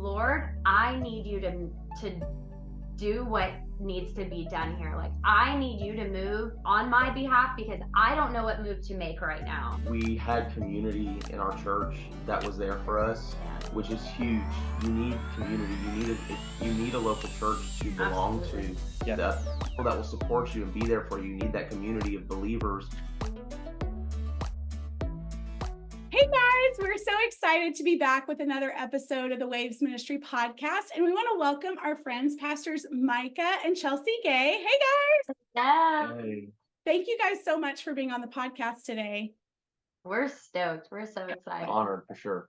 Lord, I need you to do what needs to be done here. Like, I need you to move on my behalf because I don't know what move to make right now. We had community in our church that was there for us, which is huge. You need community. You need a local church to belong to. Yeah. The people that will support you and be there for you. You need that community of believers. Hey guys, we're so excited to be back with another episode of the Waves Ministry podcast, and we want to welcome our friends, Pastors Micah and Chelsea Gay. Hey guys. Yeah. Hey. Thank you guys so much for being on the podcast today. We're stoked. We're so excited. Honored for sure.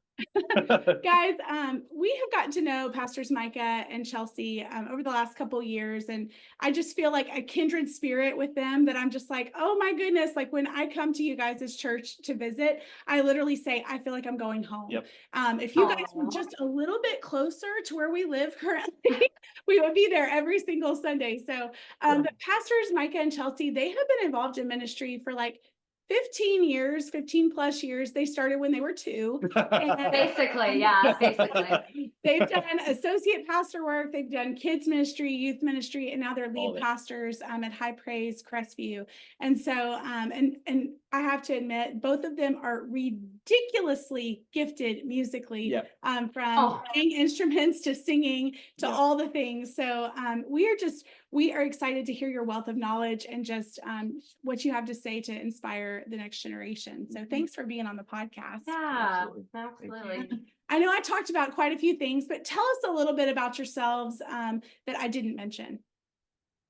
Guys, we have gotten to know Pastors Micah and Chelsea over the last couple of years, and I just feel like a kindred spirit with them that I'm just like, oh my goodness, like when I come to you guys' church to visit, I literally say, I feel like I'm going home. Yep. If you guys were just a little bit closer to where we live currently, we would be there every single Sunday. So the Pastors Micah and Chelsea, they have been involved in ministry for like 15 plus years. They started when they were 2. Basically. They've done associate pastor work. They've done kids ministry, youth ministry, and now they're lead pastors at High Praise Crestview. And so, and I have to admit, both of them are ridiculously gifted musically, from playing instruments to singing to all the things. So we are excited to hear your wealth of knowledge and just what you have to say to inspire the next generation. So thanks for being on the podcast. Yeah, absolutely. I know I talked about quite a few things, but tell us a little bit about yourselves that I didn't mention.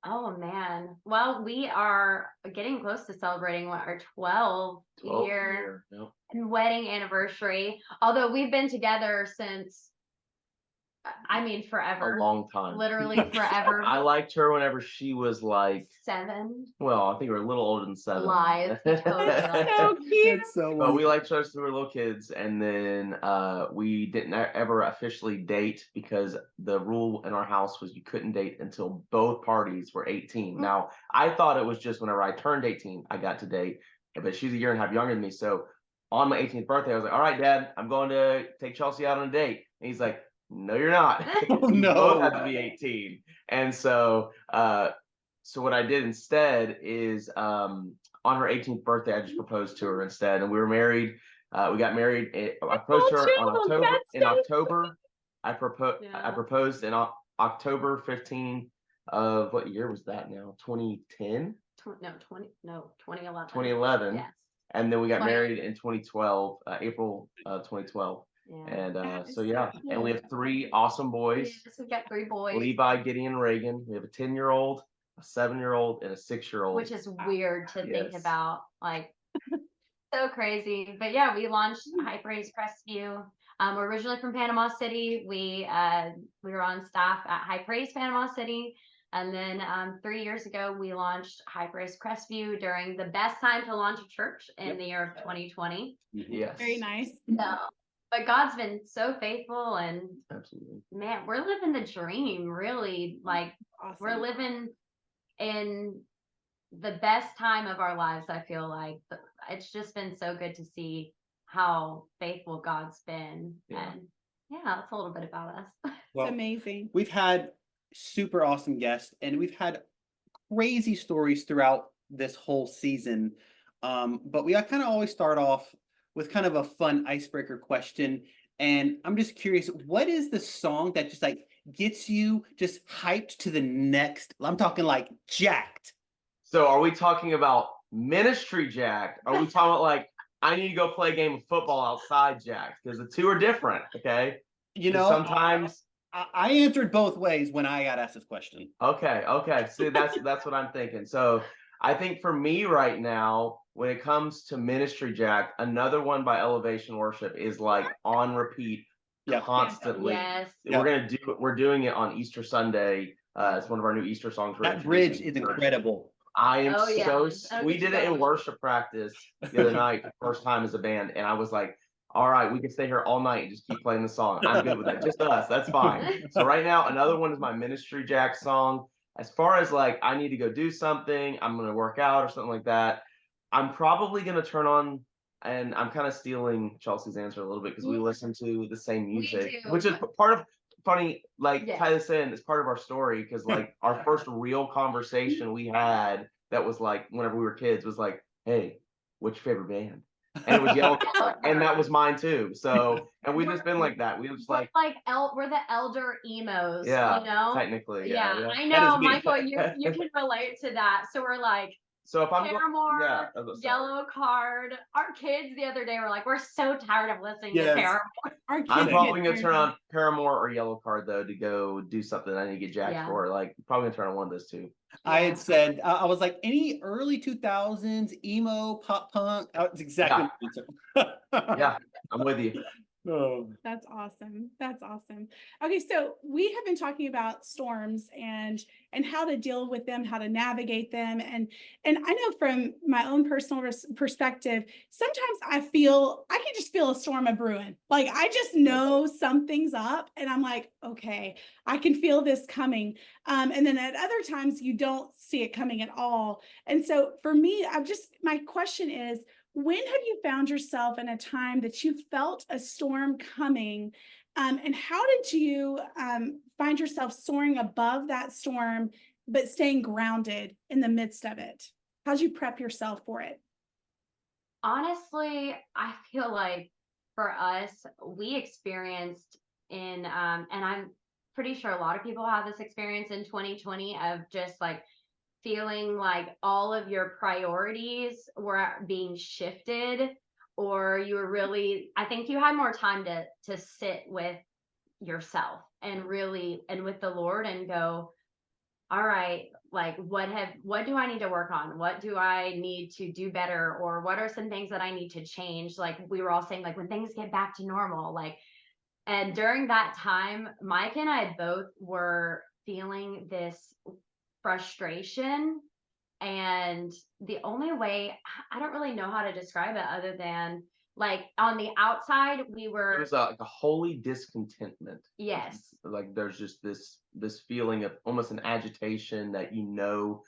Oh man. Well, we are getting close to celebrating our 12 year wedding anniversary. Although we've been together since, forever. A long time. Literally forever. I liked her whenever she was like 7. Well, I think we were a little older than 7. Lies. So cute. But we liked each other since we were little kids, and then we didn't ever officially date because the rule in our house was you couldn't date until both parties were 18. Now, I thought it was just whenever I turned 18, I got to date, but she's a year and a half younger than me. So on my 18th birthday, I was like, all right, Dad, I'm going to take Chelsea out on a date. And he's like, no, you're not. Oh, You no. both have to be 18. And so what I did instead is on her 18th birthday, I just proposed to her instead. And we were married. We got married. I proposed to her in October. I proposed in October 15 of what year was that now? 2010? 2011. 2011. Yes. And then we got married in 2012, April 2012. Yeah. And and we have 3 awesome boys. Yes, we've got 3 boys. Levi, Gideon, Reagan. We have a 10-year-old, a 7-year-old, and a 6-year-old. Which is weird to think about, like, so crazy. But yeah, we launched High Praise Crestview. We're originally from Panama City. We were on staff at High Praise Panama City. And then 3 years ago, we launched High Praise Crestview during the best time to launch a church in the year of 2020. Yes. Very nice. So, but God's been so faithful, and Absolutely. man, we're living the dream, really. Like, Awesome. we're living in the best time of our lives, I feel like. But it's just been so good to see how faithful God's been. Yeah. And that's a little bit about us. Well, It's amazing. we've had super awesome guests, and we've had crazy stories throughout this whole season. But we kind of always start off with kind of a fun icebreaker question. And I'm just curious, what is the song that just like gets you just hyped to the next? I'm talking like jacked. So are we talking about ministry jacked? Are we talking about like, I need to go play a game of football outside jacked? Because the two are different, okay? You know, sometimes I answered both ways when I got asked this question. Okay. See, that's what I'm thinking. So I think for me right now, when it comes to ministry jack, another one by Elevation Worship is like on repeat constantly. Yes. We're doing it on Easter Sunday. It's one of our new Easter songs. That bridge is incredible. I am we did it in so worship practice the other night, first time as a band, and I was like, all right, we can stay here all night and just keep playing the song. I'm good with that. Just us. That's fine. So right now, another one is my ministry jack song. As far as like, I need to go do something, I'm going to work out or something like that, I'm probably going to turn on, and I'm kind of stealing Chelsea's answer a little bit because we listen to the same music, which is part funny, like Yes. tie this in, it's part of our story because like our first real conversation we had that was like whenever we were kids was like, hey, what's your favorite band? And it was Yellow Card, and that was mine too. So, and we've just been like that. We just like we're the elder emos, yeah, you know? technically, Yeah, yeah. I That is know, me. Michael, you can relate to that. So we're like, So if I'm Paramore, yeah, I was sorry. Yellow Card. Our kids the other day were like, we're so tired of listening Yes. to Paramore. Our kids I'm get probably gonna tired turn of on Paramore or Yellow Card though to go do something I need to get jacked Yeah. for. Like probably gonna turn on one of those two. I Yeah. had said, I was like, any early 2000s emo, pop punk. That's exactly my answer. Yeah, I'm with you. Oh. That's awesome. That's awesome. Okay, so we have been talking about storms and how to deal with them, how to navigate them, and I know from my own personal perspective, sometimes I can just feel a storm of brewing. Like I just know something's up, and I'm like, okay, I can feel this coming. And then at other times you don't see it coming at all. And so for me, my question is, when have you found yourself in a time that you felt a storm coming? And how did you find yourself soaring above that storm, but staying grounded in the midst of it? How'd you prep yourself for it? Honestly, I feel like for us, we experienced and I'm pretty sure a lot of people have this experience in 2020 of just like feeling like all of your priorities were being shifted, or you were really, I think you had more time to sit with yourself and really and with the Lord and go, all right, like what do I need to work on? What do I need to do better? Or what are some things that I need to change? Like we were all saying, like when things get back to normal, like, and during that time, Mike and I both were feeling this frustration. And the only way, I don't really know how to describe it other than like on the outside, we It were, was like a holy discontentment. yes, Like there's just this feeling of almost an agitation that you know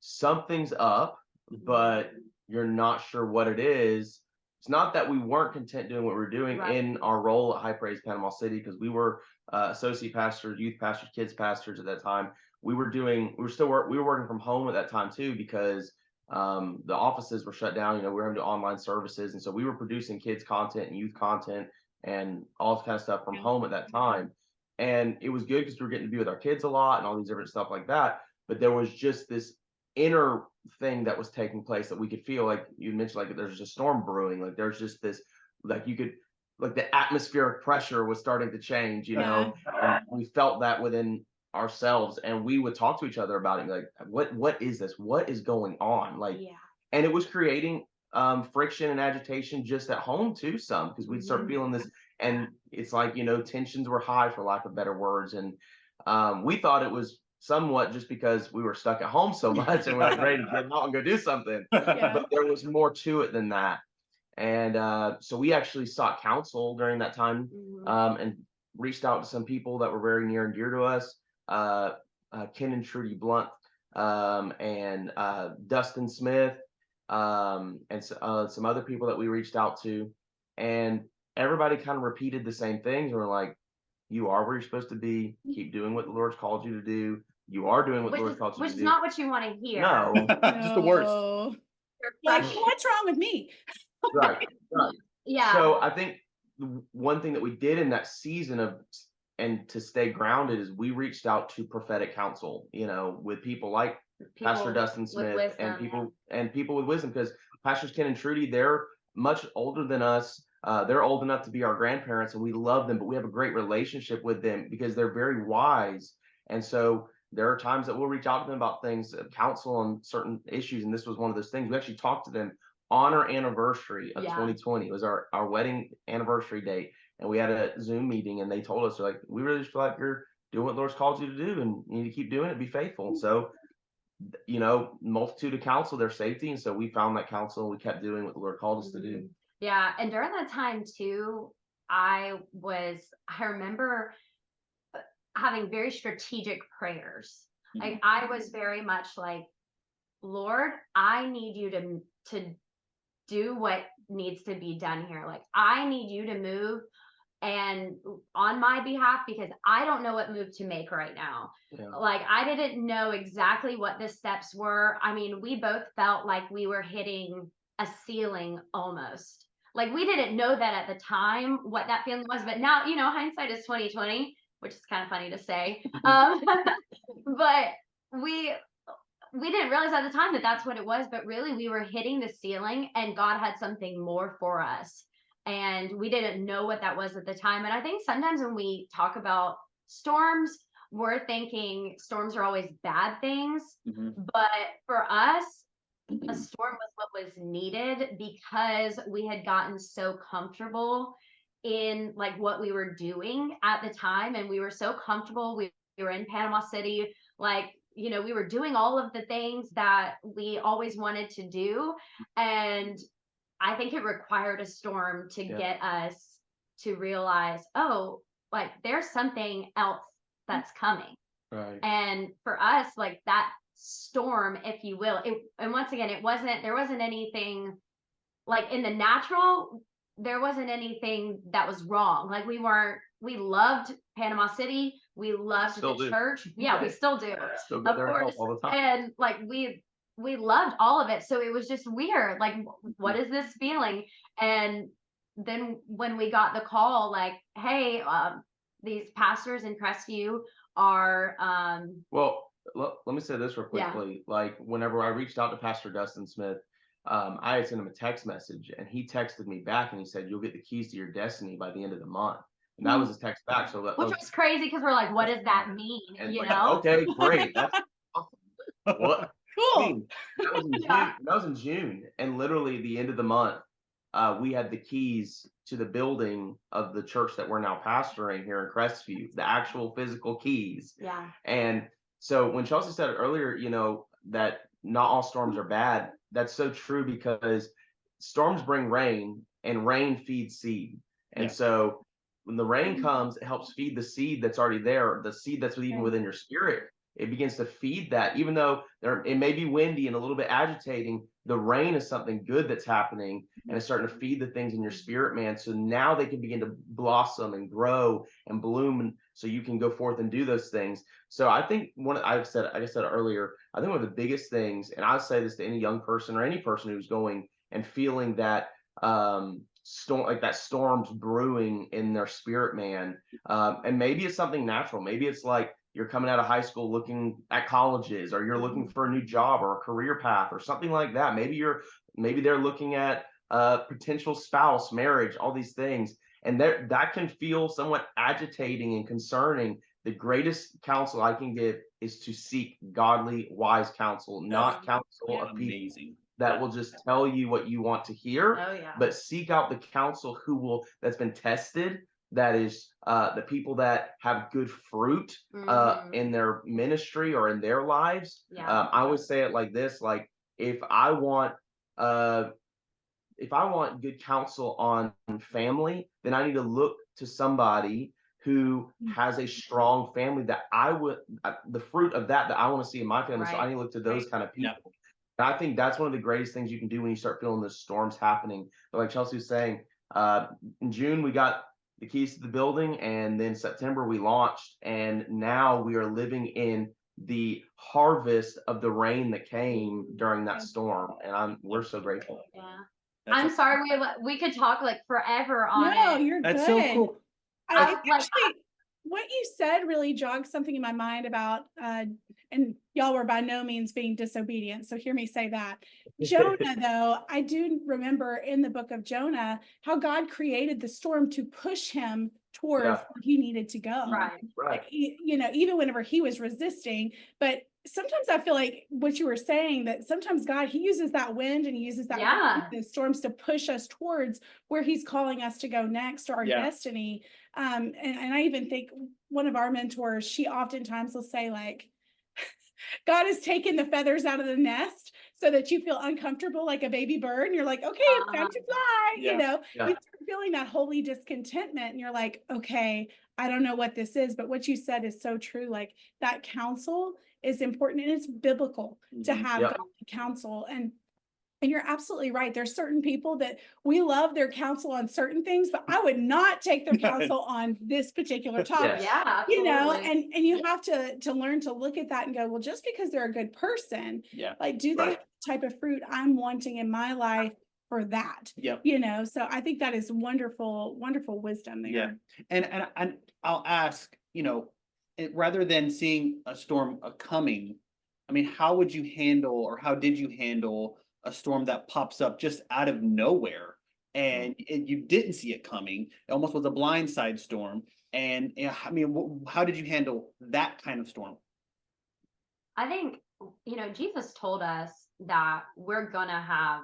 something's up, but you're not sure what it is. It's not that we weren't content doing what we're doing Right. in our role at High Praise Panama City, because we were associate pastors, youth pastors, kids pastors at that time. We were working from home at that time too, because the offices were shut down. You know, we were having to do online services, and so we were producing kids content and youth content and all this kind of stuff from home at that time. And it was good because we were getting to be with our kids a lot and all these different stuff like that. But there was just this inner thing that was taking place that we could feel, like you mentioned, like there's a storm brewing, like there's just this, like you could, like the atmospheric pressure was starting to change, you know, and we felt that within ourselves, and we would talk to each other about it, like what is this, what is going on, like, yeah, and it was creating friction and agitation just at home too, some, because we'd start feeling this, and it's like, you know, tensions were high, for lack of better words, and we thought it was somewhat just because we were stuck at home so much and we're like ready to get out and go do something. But there was more to it than that. And so we actually sought counsel during that time, and reached out to some people that were very near and dear to us, Ken and Trudy Blunt, and Dustin Smith, and some other people that we reached out to. And everybody kind of repeated the same things. And we're like, you are where you're supposed to be. Keep doing what the Lord's called you to do. You are doing what the Lord's called you which to is do. not what you want to hear. No. Just the worst. No. Like, what's wrong with me? Right. Yeah. So I think one thing that we did in that season of, and to stay grounded, is we reached out to prophetic counsel, you know, with people like Pastor Dustin Smith and people with wisdom, because Pastors Ken and Trudy, they're much older than us. They're old enough to be our grandparents, and we love them, but we have a great relationship with them because they're very wise. And so there are times that we'll reach out to them about things, counsel on certain issues. And this was one of those things. We actually talked to them on our anniversary of 2020. It was our wedding anniversary date. And we had a Zoom meeting, and they told us, they're like, we really just feel like you're doing what the Lord's called you to do, and you need to keep doing it, be faithful. So, you know, multitude of counsel, their safety. And so we found that counsel, and we kept doing what the Lord called us to do. Yeah. And during that time too, I remember having very strategic prayers. Like I was very much like, Lord, I need you to do what needs to be done here. Like I need you to move and on my behalf, because I don't know what move to make right now. Yeah. Like, I didn't know exactly what the steps were. I mean, we both felt like we were hitting a ceiling almost. Like, we didn't know that at the time what that feeling was, but now, you know, hindsight is 2020, which is kind of funny to say. But we didn't realize at the time that that's what it was, but really we were hitting the ceiling and God had something more for us. And we didn't know what that was at the time. And I think sometimes when we talk about storms, we're thinking storms are always bad things. But for us, a storm was what was needed, because we had gotten so comfortable in like what we were doing at the time. And we were so comfortable. We were in Panama City, like, you know, we were doing all of the things that we always wanted to do. And I think it required a storm to get us to realize, oh, like there's something else that's coming. Right. And for us, like that storm, if you will, and once again, there wasn't anything like in the natural, there wasn't anything that was wrong. Like we loved Panama City. We loved the church. Yeah, we still do. Still go there and help all the time. And like we loved all of it. So it was just weird. Like, what is this feeling? And then when we got the call, like, hey, these pastors in Crestview are well, let me say this real quickly. Yeah. Like whenever I reached out to Pastor Dustin Smith, I had sent him a text message and he texted me back and he said, you'll get the keys to your destiny by the end of the month. And that was his text back. So that which was crazy, because we're like, what does that mean? And you know? Okay, great. That's awesome. What? Cool. That was in June. And literally the end of the month, we had the keys to the building of the church that we're now pastoring here in Crestview, the actual physical keys. Yeah. And so when Chelsea said earlier, you know, that not all storms are bad, that's so true, because storms bring rain and rain feeds seed. And so when the rain comes, it helps feed the seed that's already there, the seed that's even within your spirit. It begins to feed that, even though it may be windy and a little bit agitating. The rain is something good that's happening, and it's starting to feed the things in your spirit, man. So now they can begin to blossom and grow and bloom, and so you can go forth and do those things. So I think like I said earlier, I think one of the biggest things, and I'll say this to any young person or any person who's going and feeling that storm's brewing in their spirit, man. And maybe it's something natural. Maybe it's like you're coming out of high school looking at colleges, or you're looking for a new job or a career path or something like that. Maybe they're looking at potential spouse, marriage, all these things. And that can feel somewhat agitating and concerning. The greatest counsel I can give is to seek godly, wise counsel, not counsel of people that will just tell you what you want to hear, but seek out the counsel that's been tested, that is the people that have good fruit in their ministry or in their lives. I always say it like this: like if I want good counsel on family, then I need to look to somebody who has a strong family that the fruit of that I want to see in my family. So I need to look to those kind of people. And I think that's one of the greatest things you can do when you start feeling the storms happening. But like Chelsea was saying, in June we got the keys to the building, and then September we launched, and now we are living in the harvest of the rain that came during that storm, and we're so grateful. Yeah. I'm sorry, we could talk like forever on it. No, you're good. That's so cool. Actually, what you said really jogged something in my mind about, and y'all were by no means being disobedient, so hear me say that. Jonah, though, I do remember in the book of Jonah how God created the storm to push him towards where he needed to go. Right. Like, you know, even whenever he was resisting. But sometimes I feel like what you were saying, that sometimes God, he uses that wind and he uses that the storms to push us towards where he's calling us to go next, or our destiny. And I even think one of our mentors, she oftentimes will say, like, God has taken the feathers out of the nest so that you feel uncomfortable like a baby bird. And you're like, okay, it's time to fly. You know, you start feeling that holy discontentment, and you're like, okay, I don't know what this is. But what you said is so true. Like, that counsel is important, and it's biblical to have godly counsel. And And you're absolutely right. There's certain people that we love their counsel on certain things, but I would not take their counsel on this particular topic. Yes. Yeah, absolutely. You know, and you have to learn to look at that and go, well, just because they're a good person, like, do they have the type of fruit I'm wanting in my life for that? You know, so I think that is wonderful, wonderful wisdom there. Yeah. And I'll ask, you know, rather than seeing a storm coming, I mean, how would you handle, or how did you handle a storm that pops up just out of nowhere and you didn't see it coming? It almost was a blindside storm. And I mean, how did you handle that kind of storm? I think, you know, Jesus told us that we're gonna have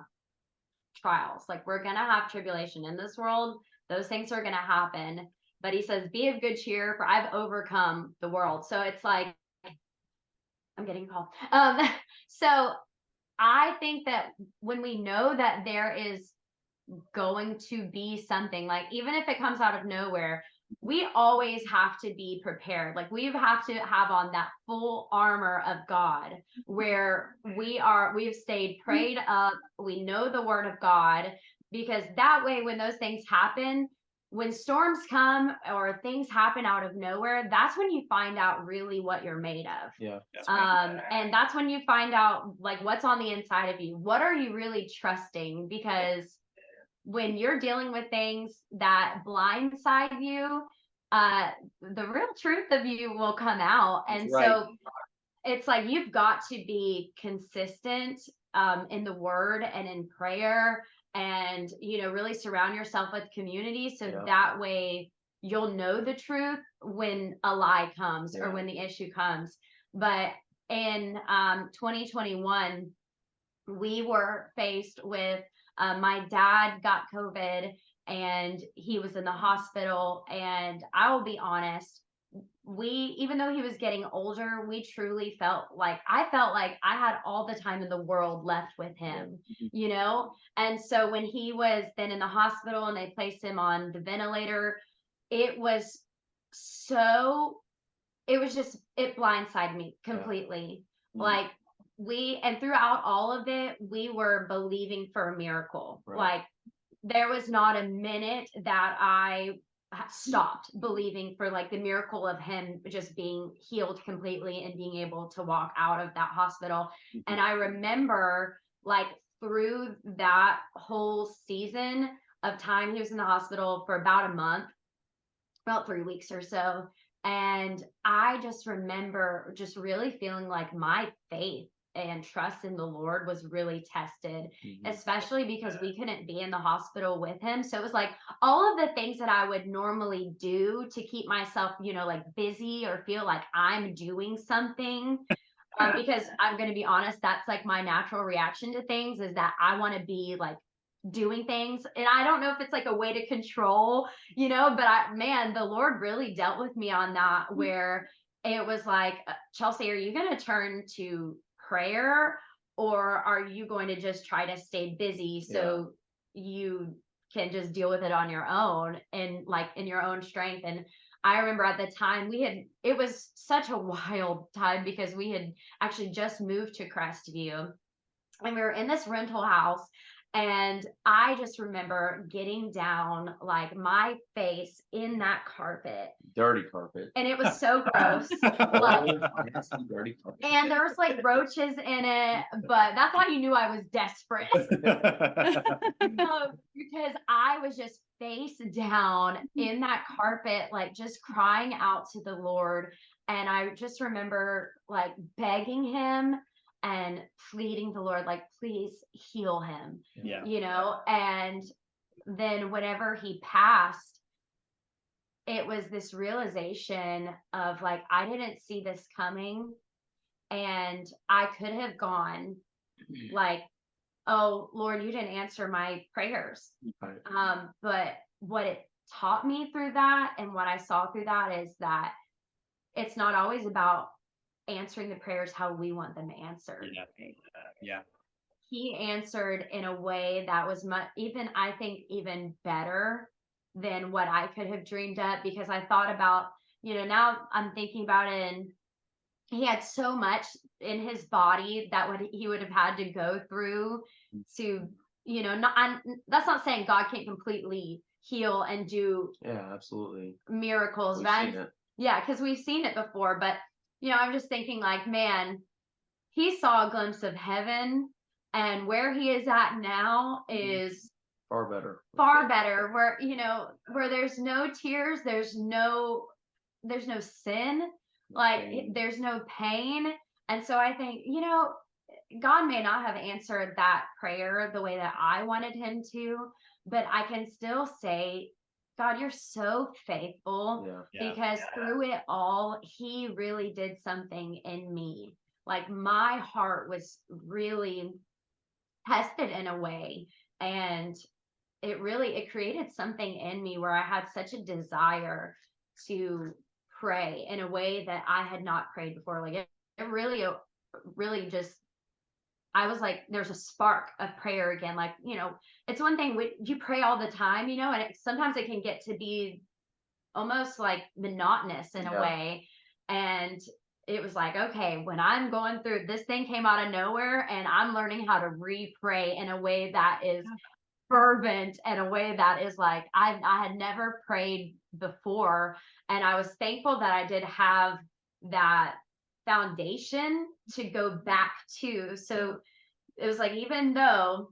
trials, like we're gonna have tribulation in this world. Those things are gonna happen. But he says, be of good cheer, for I've overcome the world. So it's like, I'm getting a call. So I think that when we know that there is going to be something, like even if it comes out of nowhere, we always have to be prepared. Like we have to have on that full armor of God, where we've stayed prayed up. We know the word of God, because that way, when those things happen, when storms come or things happen out of nowhere, that's when you find out really what you're made of. Yeah. And that's when you find out like what's on the inside of you. What are you really trusting? Because when you're dealing with things that blindside you, the real truth of you will come out. And so it's like you've got to be consistent in the word and in prayer, and you know, really surround yourself with community, so that way you'll know the truth when a lie comes or when the issue comes. But in 2021, we were faced with my dad got COVID and he was in the hospital. And I will be honest, even though he was getting older, we truly felt like I had all the time in the world left with him, you know? And so when he was then in the hospital and they placed him on the ventilator, it blindsided me completely. Like and throughout all of it, we were believing for a miracle. Like there was not a minute that I stopped believing for like the miracle of him just being healed completely and being able to walk out of that hospital. And I remember like through that whole season of time, he was in the hospital for about a month, about 3 weeks or so. And I just remember just really feeling like my faith and trust in the Lord was really tested, especially because we couldn't be in the hospital with him. So it was like all of the things that I would normally do to keep myself, you know, like busy or feel like I'm doing something. Because I'm going to be honest, that's like my natural reaction to things, is that I want to be like doing things. And I don't know if it's like a way to control, you know, but the Lord really dealt with me on that, where it was like, Chelsea, are you going to turn to prayer, or are you going to just try to stay busy so you can just deal with it on your own and like in your own strength? And I remember at the time it was such a wild time because we had actually just moved to Crestview and we were in this rental house. And I just remember getting down like my face in that carpet. Dirty carpet. And it was so gross. Dirty carpet. And there was like roaches in it, but that's how you knew I was desperate. Because I was just face down in that carpet, like just crying out to the Lord. And I just remember like begging him and pleading the Lord, like, please heal him, you know? And then whenever he passed, it was this realization of like, I didn't see this coming, and I could have gone like, oh Lord, you didn't answer my prayers. But what it taught me through that, and what I saw through that, is that it's not always about answering the prayers how we want them answered. He answered in a way that was I think even better than what I could have dreamed up, because I thought about, you know, now I'm thinking about it, and he had so much in his body that he would have had to go through to, you know, that's not saying God can't completely heal and do absolutely miracles. We've seen it. Yeah, because we've seen it before. But, you know, I'm just thinking like, man, he saw a glimpse of heaven, and where he is at now is far better, where, you know, where there's no tears, there's no sin, like there's no pain. And so I think, you know, God may not have answered that prayer the way that I wanted him to, but I can still say, God, you're so faithful, because through it all, he really did something in me. Like my heart was really tested in a way, and it created something in me where I had such a desire to pray in a way that I had not prayed before. Like it really just, I was like, there's a spark of prayer again. Like, you know, it's one thing you pray all the time, you know, and sometimes it can get to be almost like monotonous in a way. And it was like, okay, when I'm going through this, thing came out of nowhere, and I'm learning how to re-pray in a way that is fervent, and a way that is like, I had never prayed before. And I was thankful that I did have that foundation to go back to. So it was like, even though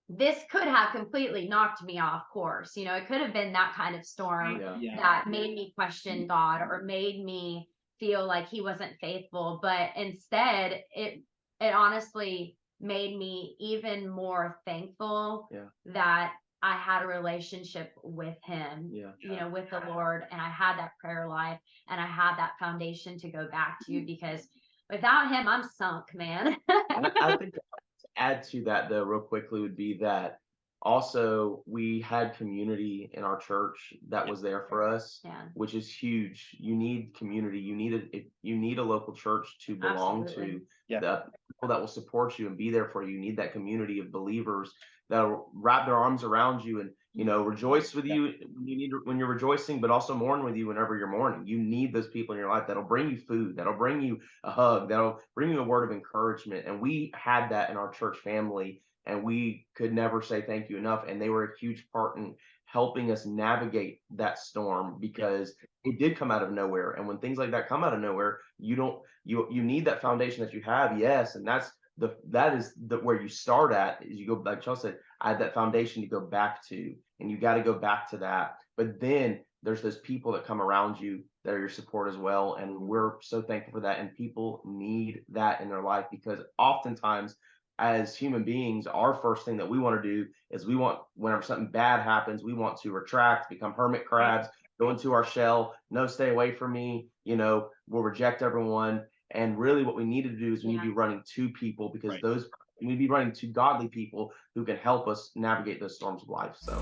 this could have completely knocked me off course, you know, it could have been that kind of storm that made me question God, or made me feel like he wasn't faithful. But instead, it honestly made me even more thankful that I had a relationship with him, you know, with the Lord, and I had that prayer life, and I had that foundation to go back to, because without him, I'm sunk, man. And I think to add to that, though, real quickly, would be that also we had community in our church that was there for us, which is huge. You need community. You need a local church to belong to. The people that will support you and be there for you. You need that community of believers that will wrap their arms around you and, you know, rejoice with you when you're rejoicing, but also mourn with you whenever you're mourning. You need those people in your life that'll bring you food, that'll bring you a hug, that'll bring you a word of encouragement. And we had that in our church family, and we could never say thank you enough. And they were a huge part in helping us navigate that storm, because it did come out of nowhere. And when things like that come out of nowhere, you need that foundation that you have. Yes. And that is where you start at, is you go, like Chelsea said, I had that foundation to go back to, and you got to go back to that. But then there's those people that come around you that are your support as well. And we're so thankful for that. And people need that in their life, because oftentimes as human beings, our first thing that we want to do is whenever something bad happens, we want to retract, become hermit crabs, go into our shell. No, stay away from me. You know, we'll reject everyone. And really what we need to do is we need to be running to people, because we need to be running to godly people who can help us navigate those storms of life. So